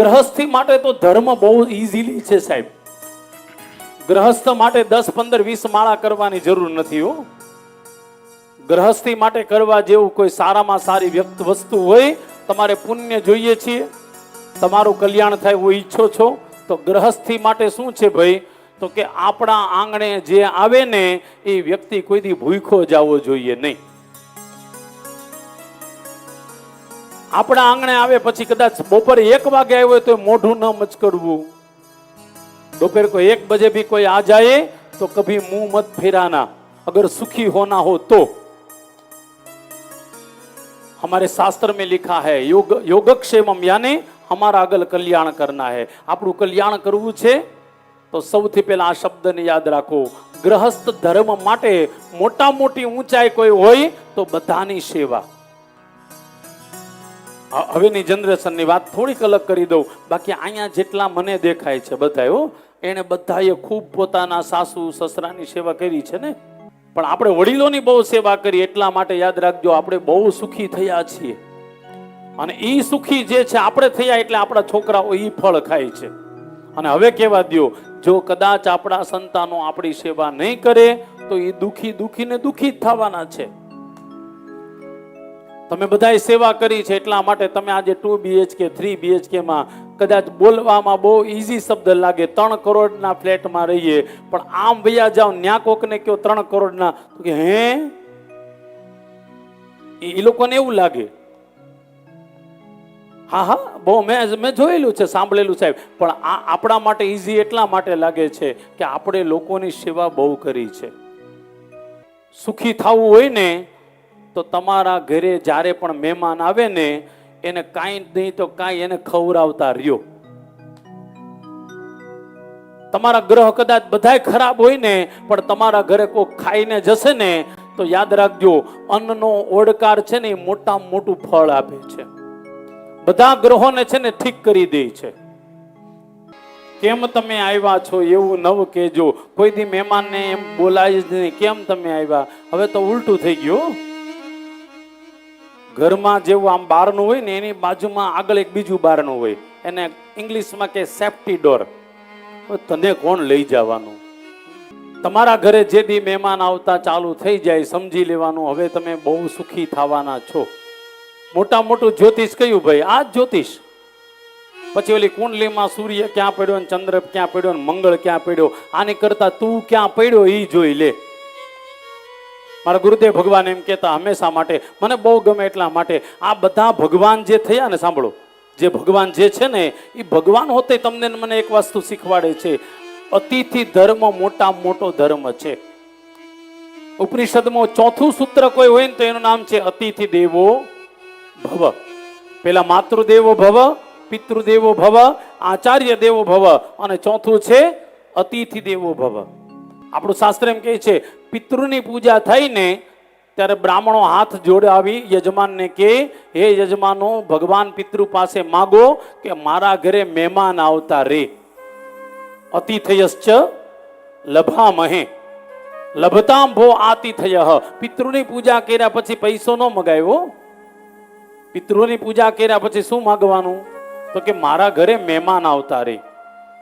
ગ્રહસ્થી માટે તો ધર્મ બહુ ઈઝીલી છે સાહેબ. ગ્રહસ્થ માટે 10, 15, 20 માળા કરવાની જરૂર નથી હો. ગ્રહસ્થી માટે કરવા જેવું કોઈ સારામાં સારી વસ્તુ હોય, તમારે પુણ્ય જોઈએ છીએ, તમારું કલ્યાણ થાય એવું ઈચ્છો છો, તો ગ્રહસ્થી માટે શું છે ભાઈ, તો કે આપણા આંગણે જે આવે ને એ વ્યક્તિ કોઈ દી ભૂખ્યો જવો જોઈએ નહીં. આપણા આંગણે આવે પછી કદાચ બપોરે 1 વાગે આવ્યો હોય તો મોઢું ન મચકડવું. दोपहर को 1 बजे भी कोई आ जाए तो कभी मुंह मत फिराना, अगर सुखी होना हो तो. हमारे शास्त्र में लिखा है योगक्षेमम, यानी हमारा अगल कल्याण करना है. આપણું કલ્યાણ કરવું છે તો સૌથી પહેલા આ શબ્દને યાદ રાખો. ગ્રહસ્થ ધર્મ માટે મોટા મોટી ઊંચાઈ કોઈ હોય તો બધાની સેવા. હવેની જનરેશનની વાત થોડીક અલગ કરી દઉં, બાકી અહીંયા જેટલા મને દેખાય છે બધા એને બધાએ ખૂબ પોતાના સાસુ સસરાની સેવા કરી છે ને. પણ આપણે વડીલોની બહુ સેવા કરી, એટલા માટે યાદ રાખજો આપણે બહુ સુખી થયા છીએ. અને એ સુખી જે છે આપણે થયા એટલે આપણા છોકરાઓ એ ફળ ખાય છે. અને હવે કહેવા દો, જો કદાચ આપણા સંતાનો આપણી સેવા નહીં કરે તો એ દુખીને દુખી જ થવાના છે. તમે બધાએ સેવા કરી છે એટલા માટે તમે આજે 2 BHK 3 BHK માં કદાચ બોલવામાં બહુ ઈઝી શબ્દ લાગે, 3 કરોડના ફ્લેટમાં રહીએ, પણ આમ વયા જાઓ ન્યા કોકને કયો 3 કરોડના, તો કે હે, એ લોકોને એવું લાગે. હા, બહુ મેં જોયેલું છે, સાંભળેલું સાહેબ. પણ આ આપણા માટે ઈઝી એટલા માટે લાગે છે કે આપણે લોકોની સેવા બહુ કરી છે. સુખી થવું હોય ને તો તમારા ઘરે જ્યારે પણ મહેમાન આવે ને એને કાંઈ નહીં તો કાંઈ એને ખવડાવતા રહ્યો. તમારા ગ્રહ કદાચ બધાય ખરાબ હોય ને પણ તમારા ઘરે કોઈ ખાઈને જશે ને તો યાદ રાખજો, અન્નનો ઓડકાર છે ને એ મોટામાં મોટું ફળ આપે છે. બધા ગ્રહોને છે ને ઠીક કરી દે છે. કેમ તમે આવ્યા છો એવું નવ કહેજો. કોઈ દી મહેમાનને એમ બોલાય જ નહીં કેમ તમે આવ્યા. હવે તો ઉલટું થઈ ગયું. ઘરમાં જેવું આમ બારણું હોય ને એની બાજુમાં આગળ એક બીજું બારણું હોય, એને ઇંગ્લિશમાં કે સેફ્ટી ડોર. તને કોણ લઈ જવાનું. તમારા ઘરે જે દી મહેમાન આવતા ચાલુ થઈ જાય સમજી લેવાનું હવે તમે બહુ સુખી થવાના છો. મોટા મોટું જ્યોતિષ કયું ભાઈ? આ જ્યોતિષ. પછી ઓલી કુંડલીમાં સૂર્ય ક્યાં પડ્યો ને ચંદ્ર ક્યાં પડ્યો ને મંગળ ક્યાં પડ્યો, આની કરતા તું ક્યાં પડ્યો એ જોઈ લે. મારા ગુરુદેવ ભગવાન એમ કહેતા હંમેશા માટે, મને બહુ ગમે એટલા માટે, આ બધા ભગવાન જે થયા ને, સાંભળો, જે ભગવાન જે છે ને એ ભગવાન હોતે તમને મને એક વસ્તુ શીખવાડે છે, અતિથિ ધર્મ મોટા મોટો ધર્મ છે. ઉપનિષદમાં 4થું સૂત્ર કોઈ હોય ને તો એનું નામ છે અતિથિ દેવો ભવ. પેલા માતૃદેવો ભવ, પિતૃદેવો ભવ, આચાર્ય દેવો ભવ, અને 4થું છે અતિથિ દેવો ભવ. આપણું શાસ્ત્ર એમ કહે છે પિતૃની પૂજા થઈને ત્યારે બ્રાહ્મણો હાથ જોડાવી યજમાનને કે હે યજમાનો, ભગવાન પિતૃ પાસે માગો કે મારા ઘરે મહેમાન આવતા રે. અતિથયશ્ચ લભામહે લભતામ ભો આતિથય. પિતૃની પૂજા કર્યા પછી પૈસો ન મગાવ્યો. પિતૃની પૂજા કર્યા પછી શું માગવાનું? તો કે મારા ઘરે મહેમાન આવતા રે.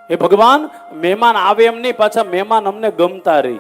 એ ભગવાન મહેમાન આવે એમ નહીં, પાછા મહેમાન અમને ગમતા રહી.